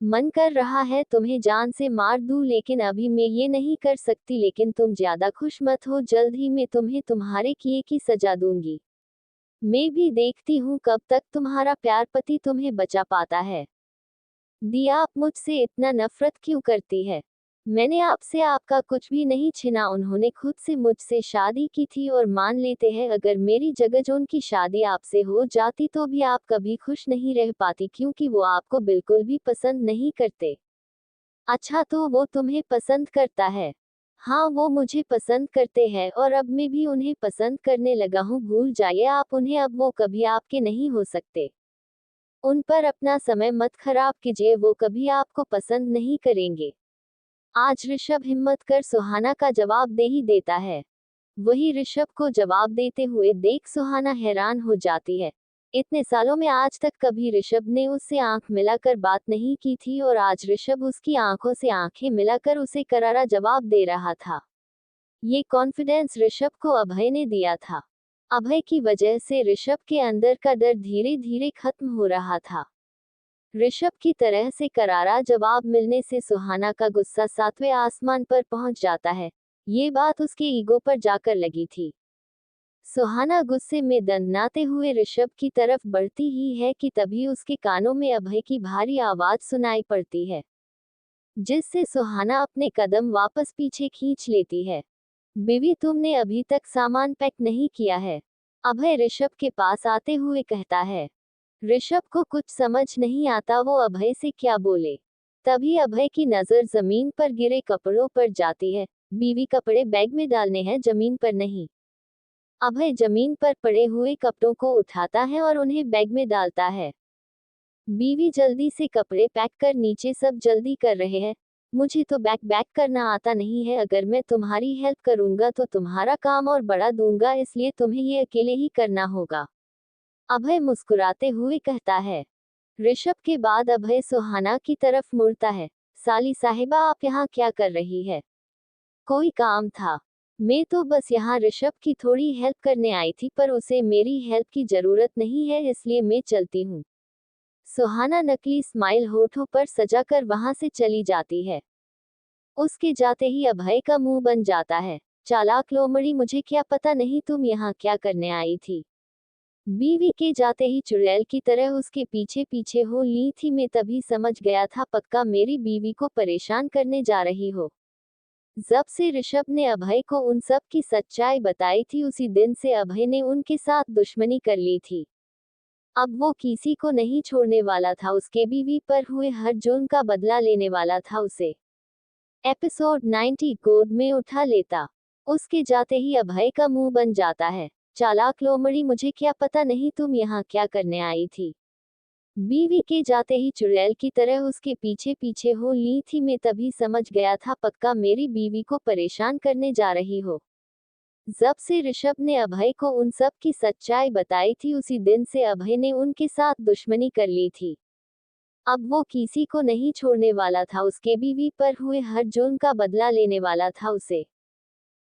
मन कर रहा है तुम्हें जान से मार दूं, लेकिन अभी मैं ये नहीं कर सकती। लेकिन तुम ज्यादा खुश मत हो, जल्द ही मैं तुम्हें तुम्हारे किए की सजा दूंगी। मैं भी देखती हूँ कब तक तुम्हारा प्यार पति तुम्हें बचा पाता है। दिया, आप मुझसे इतना नफरत क्यों करती है? मैंने आपसे आपका कुछ भी नहीं छीना। उन्होंने खुद से मुझसे शादी की थी और मान लेते हैं अगर मेरी जगह जो उनकी शादी आपसे हो जाती तो भी आप कभी खुश नहीं रह पाती, क्योंकि वो आपको बिल्कुल भी पसंद नहीं करते। अच्छा, तो वो तुम्हें पसंद करता है? हाँ, वो मुझे पसंद करते हैं और अब मैं भी उन्हें पसंद करने लगा हूँ। भूल जाइए आप उन्हें, अब वो कभी आपके नहीं हो सकते। उन पर अपना समय मत खराब कीजिए, वो कभी आपको पसंद नहीं करेंगे। आज ऋषभ हिम्मत कर सुहाना का जवाब दे ही देता है। वही ऋषभ को जवाब देते हुए देख सुहाना हैरान हो जाती है। इतने सालों में आज तक कभी ऋषभ ने उससे आंख मिलाकर बात नहीं की थी और आज ऋषभ उसकी आंखों से आंखें मिलाकर उसे करारा जवाब दे रहा था। ये कॉन्फिडेंस ऋषभ को अभय ने दिया था। अभय की वजह से ऋषभ के अंदर का डर धीरे धीरे खत्म हो रहा था। ऋषभ की तरह से करारा जवाब मिलने से सुहाना का गुस्सा सातवें आसमान पर पहुंच जाता है। ये बात उसके ईगो पर जाकर लगी थी। सुहाना गुस्से में दंदनाते हुए ऋषभ की तरफ बढ़ती ही है कि तभी उसके कानों में अभय की भारी आवाज सुनाई पड़ती है, जिससे सुहाना अपने कदम वापस पीछे खींच लेती है। बीवी, तुमने अभी तक सामान पैक नहीं किया है, अभय ऋषभ के पास आते हुए कहता है। ऋषभ को कुछ समझ नहीं आता वो अभय से क्या बोले। तभी अभय की नजर जमीन पर गिरे कपड़ों पर जाती है। बीवी, कपड़े बैग में डालने हैं, जमीन पर नहीं। अभय जमीन पर पड़े हुए कपड़ों को उठाता है और उन्हें बैग में डालता है। बीवी, जल्दी से कपड़े पैक कर, नीचे सब जल्दी कर रहे हैं। मुझे तो बैग करना आता नहीं है, अगर मैं तुम्हारी हेल्प करूंगा तो तुम्हारा काम और बढ़ा दूंगा, इसलिए तुम्हें ये अकेले ही करना होगा, अभय मुस्कुराते हुए कहता है। ऋषभ के बाद अभय सुहाना की तरफ मुड़ता है। साली साहिबा, आप यहाँ क्या कर रही है? कोई काम था? मैं तो बस यहाँ ऋषभ की थोड़ी हेल्प करने आई थी, पर उसे मेरी हेल्प की जरूरत नहीं है, इसलिए मैं चलती हूँ। सुहाना नकली स्माइल होठों पर सजाकर वहां से चली जाती है। उसके जाते ही अभय का मुंह बन जाता है। चालाक लोमड़ी, मुझे क्या पता नहीं तुम यहाँ क्या करने आई थी। बीवी के जाते ही चुड़ैल की तरह उसके पीछे पीछे हो ली थी। मैं तभी समझ गया था, पक्का मेरी बीवी को परेशान करने जा रही हो। जब से ऋषभ ने अभय को उन सब की सच्चाई बताई थी, उसी दिन से अभय ने उनके साथ दुश्मनी कर ली थी। अब वो किसी को नहीं छोड़ने वाला था, उसके बीवी पर हुए हर जुर्म का बदला लेने वाला था। उसे एपिसोड 90 गोद में उठा लेता। उसके जाते ही अभय का मुंह बन जाता है। चालाक लोमड़ी, मुझे क्या पता नहीं तुम यहाँ क्या करने आई थी। बीवी के जाते ही चुड़ैल की तरह उसके पीछे पीछे हो ली थी। मैं तभी समझ गया था, पक्का मेरी बीवी को परेशान करने जा रही हो। जब से ऋषभ ने अभय को उन सब की सच्चाई बताई थी, उसी दिन से अभय ने उनके साथ दुश्मनी कर ली थी। अब वो किसी को नहीं छोड़ने वाला था, उसके बीवी पर हुए हर जुर्म का बदला लेने वाला था उसे।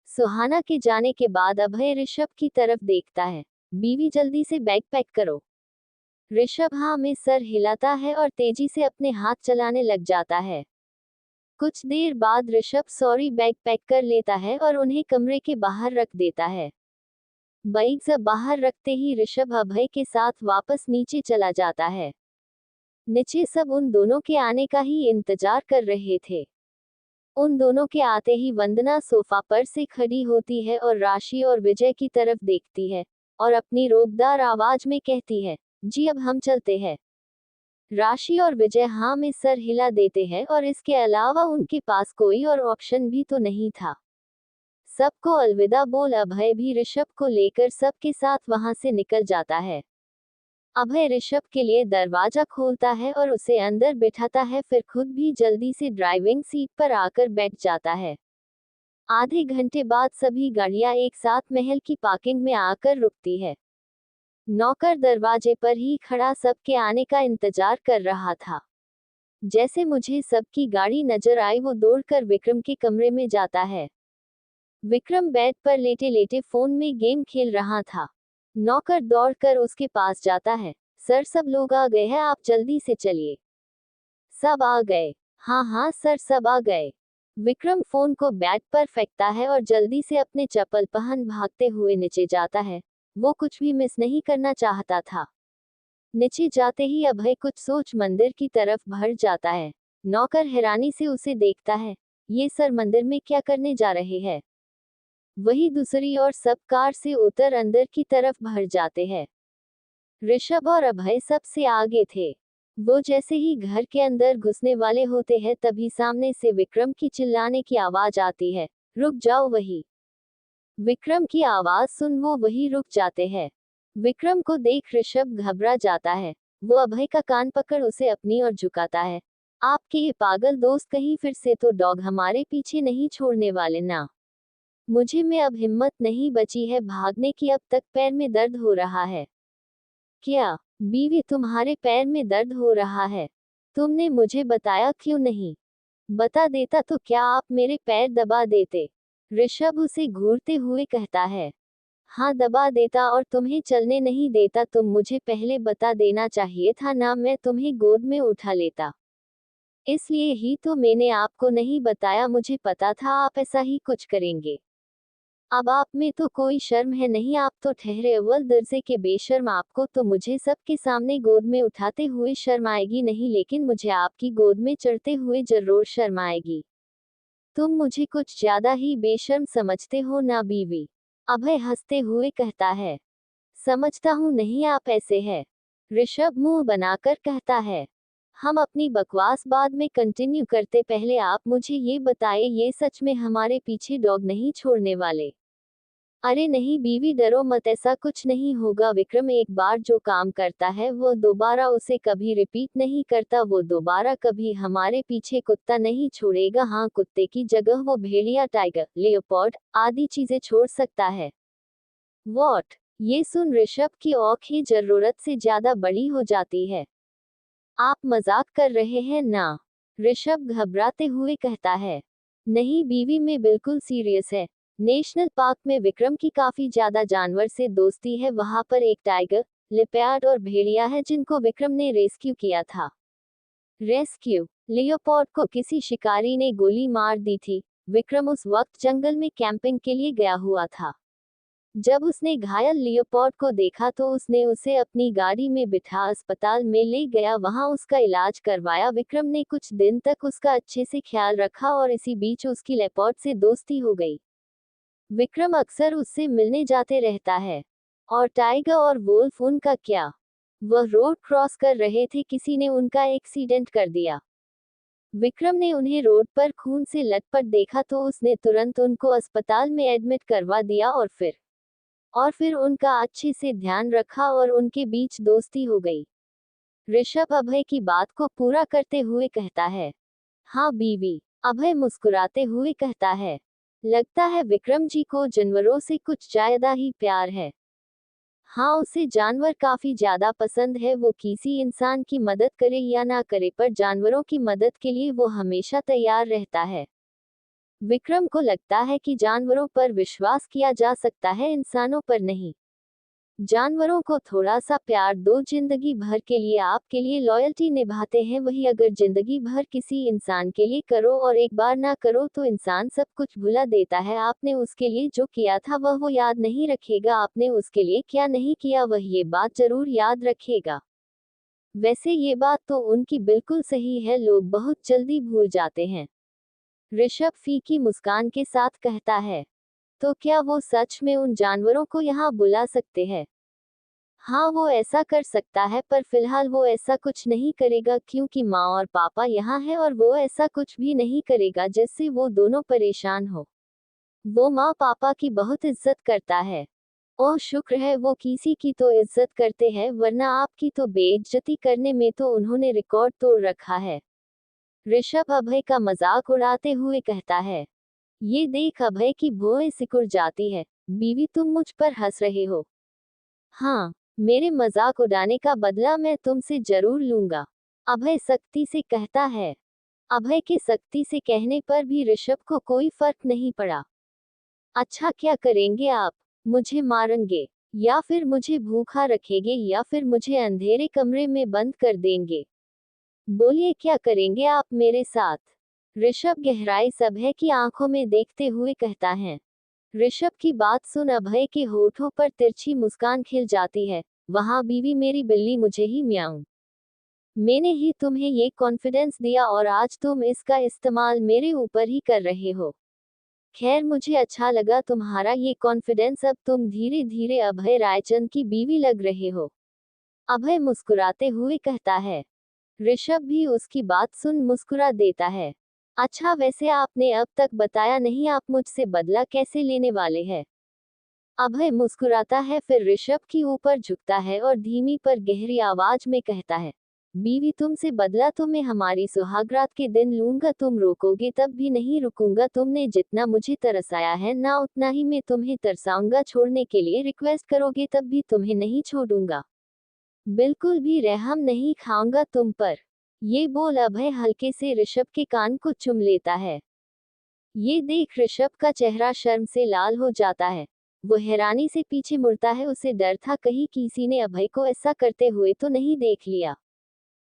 सुहाना के जाने के बाद अभय ऋषभ की तरफ देखता है। बीवी, जल्दी से बैग पैक करो। ऋषभ हाँ में सर हिलाता है और तेजी से अपने हाथ चलाने लग जाता है। कुछ देर बाद ऋषभ सॉरी बैग पैक कर लेता है और उन्हें कमरे के बाहर रख देता है। बैग्स बाहर रखते ही ऋषभ अभय के साथ वापस नीचे चला जाता है। नीचे सब उन दोनों के आने का ही इंतजार कर रहे थे। उन दोनों के आते ही वंदना सोफा पर से खड़ी होती है और राशि और विजय की तरफ देखती है और अपनी रोबदार आवाज में कहती है, जी अब हम चलते हैं। राशि और विजय हाँ में सर हिला देते हैं और इसके अलावा उनके पास कोई और ऑप्शन भी तो नहीं था। सबको अलविदा बोल अभय भी ऋषभ को लेकर सबके साथ वहां से निकल जाता है। अभय ऋषभ के लिए दरवाजा खोलता है और उसे अंदर बिठाता है, फिर खुद भी जल्दी से ड्राइविंग सीट पर आकर बैठ जाता है। आधे घंटे बाद सभी गाड़ियां एक साथ महल की पार्किंग में आकर रुकती है। नौकर दरवाजे पर ही खड़ा सबके आने का इंतजार कर रहा था। जैसे मुझे सबकी गाड़ी नजर आई वो दौड़कर विक्रम के कमरे में जाता है। विक्रम बेड पर लेटे लेटे फोन में गेम खेल रहा था। नौकर दौड़कर उसके पास जाता है, सर सब लोग आ गए हैं, आप जल्दी से चलिए। सब आ गए? हाँ हाँ सर सब आ गए। विक्रम फोन को बेड पर फेंकता है और जल्दी से अपने चप्पल पहन भागते हुए नीचे जाता है। वो कुछ भी मिस नहीं करना चाहता था। नीचे जाते ही अभय कुछ सोच मंदिर की तरफ बढ़ जाता है। नौकर हैरानी से उसे देखता है, ये सर मंदिर में क्या करने जा रहे हैं? वही दूसरी ओर सब कार से उतर अंदर की तरफ बढ़ जाते हैं। ऋषभ और अभय सबसे आगे थे। वो जैसे ही घर के अंदर घुसने वाले होते हैं तभी सामने से विक्रम की चिल्लाने की आवाज आती है, रुक जाओ वही। विक्रम की आवाज सुन वो वही रुक जाते हैं। विक्रम को देख ऋषभ घबरा जाता है। वो अभय का कान पकड़ उसे अपनी ओर झुकाता है, आपके ये पागल दोस्त कहीं फिर से तो डॉग हमारे पीछे नहीं छोड़ने वाले ना। मुझे में अब हिम्मत नहीं बची है भागने की, अब तक पैर में दर्द हो रहा है। क्या बीवी तुम्हारे पैर में दर्द हो रहा है? तुमने मुझे बताया क्यों नहीं? बता देता तो क्या आप मेरे पैर दबा देते? ऋषभ उसे घूरते हुए कहता है, हाँ दबा देता और तुम्हें चलने नहीं देता, तुम मुझे पहले बता देना चाहिए था ना, मैं तुम्हें गोद में उठा लेता। इसलिए ही तो मैंने आपको नहीं बताया, मुझे पता था आप ऐसा ही कुछ करेंगे। अब आप में तो कोई शर्म है नहीं, आप तो ठहरे अव्वल दर्जे के बेशर्म, आपको तो मुझे सबके सामने गोद में उठाते हुए शर्म आएगी नहीं, लेकिन मुझे आपकी गोद में चढ़ते हुए जरूर शर्म आएगी। तुम मुझे कुछ ज्यादा ही बेशर्म समझते हो ना बीवी? अभय हंसते हुए कहता है, समझता हूँ नहीं, आप ऐसे हैं। ऋषभ मुंह बनाकर कहता है, हम अपनी बकवास बाद में कंटिन्यू करते, पहले आप मुझे ये बताएं, ये सच में हमारे पीछे डॉग नहीं छोड़ने वाले? अरे नहीं बीवी डरो मत, ऐसा कुछ नहीं होगा। विक्रम एक बार जो काम करता है वो दोबारा उसे कभी रिपीट नहीं करता, वो दोबारा कभी हमारे पीछे कुत्ता नहीं छोड़ेगा। हाँ कुत्ते की जगह वो भेड़िया, टाइगर, लेओपार्ड आदि चीजें छोड़ सकता है। वॉट? ये सुन ऋषभ की आंखें जरूरत से ज्यादा बड़ी हो जाती है। आप मजाक कर रहे हैं ना? ऋषभ घबराते हुए कहता है, नहीं बीवी में बिल्कुल सीरियस है। नेशनल पार्क में विक्रम की काफी ज्यादा जानवर से दोस्ती है, वहां पर एक टाइगर, लियोपार्ड और भेड़िया है जिनको विक्रम ने रेस्क्यू किया था। रेस्क्यू? लियोपार्ड को किसी शिकारी ने गोली मार दी थी। विक्रम उस वक्त जंगल में कैंपिंग के लिए गया हुआ था। जब उसने घायल लियोपार्ड को देखा तो उसने उसे अपनी गाड़ी में बिठा अस्पताल में ले गया, वहां उसका इलाज करवाया। विक्रम ने कुछ दिन तक उसका अच्छे से ख्याल रखा और इसी बीच उसकी लेपर्ड से दोस्ती हो गई। विक्रम अक्सर उससे मिलने जाते रहता है। और टाइगर और वुल्फ उनका क्या? वह रोड क्रॉस कर रहे थे, किसी ने उनका एक्सीडेंट कर दिया। विक्रम ने उन्हें रोड पर खून से लथपथ देखा तो उसने तुरंत उनको अस्पताल में एडमिट करवा दिया और फिर उनका अच्छे से ध्यान रखा और उनके बीच दोस्ती हो गई। ऋषभ अभय की बात को पूरा करते हुए कहता है, हाँ बीवी। अभय मुस्कुराते हुए कहता है, लगता है विक्रम जी को जानवरों से कुछ ज्यादा ही प्यार है। हाँ उसे जानवर काफी ज्यादा पसंद है, वो किसी इंसान की मदद करे या ना करे पर जानवरों की मदद के लिए वो हमेशा तैयार रहता है। विक्रम को लगता है कि जानवरों पर विश्वास किया जा सकता है, इंसानों पर नहीं। जानवरों को थोड़ा सा प्यार दो, जिंदगी भर के लिए आपके लिए लॉयल्टी निभाते हैं, वही अगर जिंदगी भर किसी इंसान के लिए करो और एक बार ना करो तो इंसान सब कुछ भुला देता है। आपने उसके लिए जो किया था वह वो याद नहीं रखेगा, आपने उसके लिए क्या नहीं किया वह ये बात जरूर याद रखेगा। वैसे ये बात तो उनकी बिल्कुल सही है, लोग बहुत जल्दी भूल जाते हैं। ऋषभ फीकी मुस्कान के साथ कहता है, तो क्या वो सच में उन जानवरों को यहाँ बुला सकते हैं? हाँ, वो ऐसा कर सकता है, पर फिलहाल वो ऐसा कुछ नहीं करेगा क्योंकि माँ और पापा यहाँ है और वो ऐसा कुछ भी नहीं करेगा जिससे वो दोनों परेशान हो। वो माँ पापा की बहुत इज्जत करता है। ओह शुक्र है वो किसी की तो इज्जत करते हैं, वरना आपकी तो बेइज्जती करने में तो उन्होंने रिकॉर्ड तोड़ रखा है। ऋषभ अभय का मजाक उड़ाते हुए कहता है, ये देख अभय की भौहें सिकुड़ जाती है। बीवी तुम मुझ पर हंस रहे हो। हाँ, मेरे मजाक उड़ाने का बदला मैं तुमसे जरूर लूंगा, अभय सख्ती से कहता है। अभय के सख्ती से कहने पर भी ऋषभ को कोई फर्क नहीं पड़ा। अच्छा क्या करेंगे आप? मुझे मारेंगे, या फिर मुझे भूखा रखेंगे, या फिर मुझे अंधेरे कमरे में बंद कर देंगे? बोलिए क्या करेंगे आप मेरे साथ? ऋषभ गहराई से अभय की आंखों में देखते हुए कहता है। ऋषभ की बात सुन अभय के होठों पर तिरछी मुस्कान खिल जाती है। वहां बीवी मेरी बिल्ली मुझे ही म्याऊं। मैंने ही तुम्हें ये कॉन्फिडेंस दिया और आज तुम इसका इस्तेमाल मेरे ऊपर ही कर रहे हो। खैर मुझे अच्छा लगा तुम्हारा ये कॉन्फिडेंस, अब तुम धीरे धीरे अभय रायचंद की बीवी लग रहे हो। अभय मुस्कुराते हुए कहता है। ऋषभ भी उसकी बात सुन मुस्कुरा देता है। अच्छा वैसे आपने अब तक बताया नहीं, आप मुझसे बदला कैसे लेने वाले हैं? अभय मुस्कुराता है, फिर ऋषभ के ऊपर झुकता है और धीमी पर गहरी आवाज में कहता है, बीवी तुमसे बदला तो मैं हमारी सुहागरात के दिन लूंगा, तुम रोकोगे तब भी नहीं रुकूंगा, तुमने जितना मुझे तरसाया है ना उतना ही मैं तुम्हें तरसाऊंगा, छोड़ने के लिए रिक्वेस्ट करोगे तब भी तुम्हें नहीं छोड़ूंगा, बिल्कुल भी रहम नहीं खाऊंगा तुम पर। ये बोल अभय हल्के से ऋषभ के कान को चुम लेता है। ये देख ऋषभ का चेहरा शर्म से लाल हो जाता है। वो हैरानी से पीछे मुड़ता है, उसे डर था कहीं किसी ने अभय को ऐसा करते हुए तो नहीं देख लिया।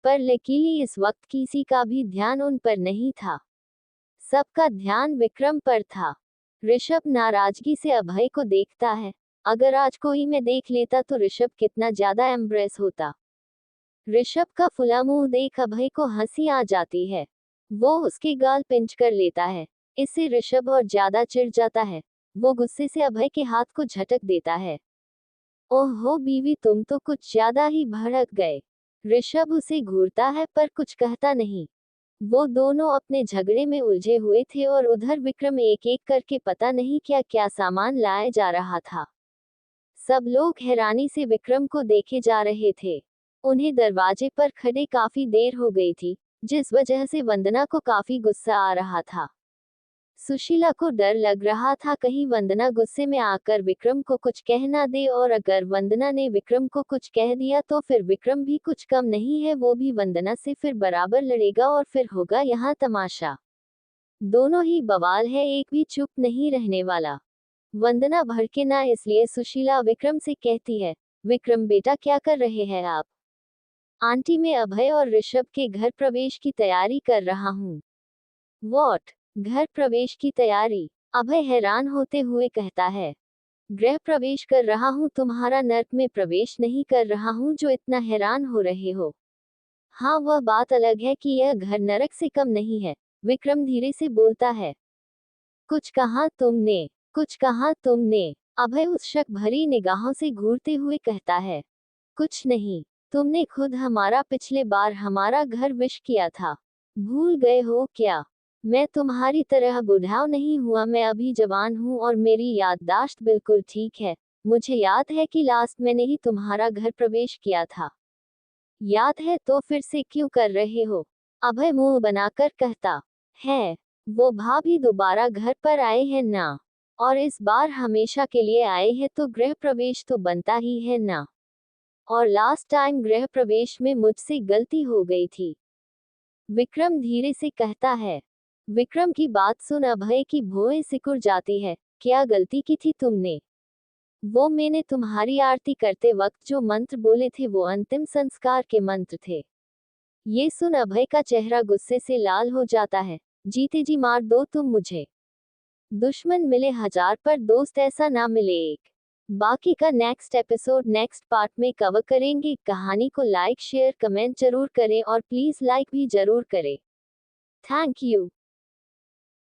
पर लकीली इस वक्त किसी का भी ध्यान उन पर नहीं था। सबका ध्यान विक्रम पर था। ऋषभ नाराजगी से अभय को देखता है। अगर आज कोई मैं देख लेता तो ऋषभ कितना ज्यादा एम्ब्रेस होता। ऋषभ का फुला मुंह देख अभय को हंसी आ जाती है। वो उसके गाल पिंच कर लेता है। इससे ऋषभ और ज्यादा चिढ़ जाता है। वो गुस्से से अभय के हाथ को झटक देता है। ओहो बीवी तुम तो कुछ ज्यादा ही भड़क गए। ऋषभ उसे घूरता है पर कुछ कहता नहीं। वो दोनों अपने झगड़े में उलझे हुए थे और उधर विक्रम एक एक करके पता नहीं क्या क्या सामान लाए जा रहा था। सब लोग हैरानी से विक्रम को देखे जा रहे थे। उन्हें दरवाजे पर खड़े काफी देर हो गई थी, जिस वजह से वंदना को काफी गुस्सा आ रहा था। सुशीला को डर लग रहा था कहीं वंदना गुस्से में आकर विक्रम को कुछ कह ना दे, और अगर वंदना ने विक्रम को कुछ कह दिया तो फिर विक्रम भी कुछ कम नहीं है, वो भी वंदना से फिर बराबर लड़ेगा और फिर होगा यहाँ तमाशा। दोनों ही बवाल है, एक भी चुप नहीं रहने वाला। वंदना भड़के ना इसलिए सुशीला विक्रम से कहती है, विक्रम बेटा क्या कर रहे हैं आप? आंटी मैं अभय और ऋषभ के घर प्रवेश की तैयारी कर रहा हूँ। वॉट? घर प्रवेश की तैयारी? अभय हैरान होते हुए कहता है। गृह प्रवेश कर रहा हूँ, तुम्हारा नर्क में प्रवेश नहीं कर रहा हूँ जो इतना हैरान हो रहे हो। हाँ वह बात अलग है कि यह घर नरक से कम नहीं है, विक्रम धीरे से बोलता है। कुछ कहा तुमने? कुछ कहा तुमने? अभय उस शक भरी निगाहों से घूरते हुए कहता है। कुछ नहीं। तुमने खुद हमारा पिछले बार हमारा घर विश किया था। भूल गए हो क्या? मैं तुम्हारी तरह बुढ़ाऊ नहीं हुआ, मैं अभी जवान हूँ और मेरी याददाश्त बिल्कुल ठीक है। मुझे याद है कि लास्ट मैंने ही तुम्हारा घर प्रवेश किया था। याद है तो फिर से क्यों कर रहे हो? अभय मुंह बनाकर कहता है। वो भाभी दोबारा घर पर आए हैं ना, और इस बार हमेशा के लिए आए हैं तो गृह प्रवेश तो बनता ही है ना। और लास्ट टाइम गृह प्रवेश में मुझसे गलती हो गई थी, विक्रम धीरे से कहता है। विक्रम की बात सुन अभय की भौहें सिकुड़ जाती है। क्या गलती की थी तुमने? वो मैंने तुम्हारी आरती करते वक्त जो मंत्र बोले थे वो अंतिम संस्कार के मंत्र थे। ये सुन अभय का चेहरा गुस्से से लाल हो जाता है। जीते जी मार दो तुम मुझे। दुश्मन मिले हजार पर दोस्त ऐसा ना मिले एक। बाकी का नेक्स्ट एपिसोड नेक्स्ट पार्ट में कवर करेंगे। कहानी को लाइक शेयर कमेंट जरूर करें और प्लीज लाइक भी जरूर करें। Thank you.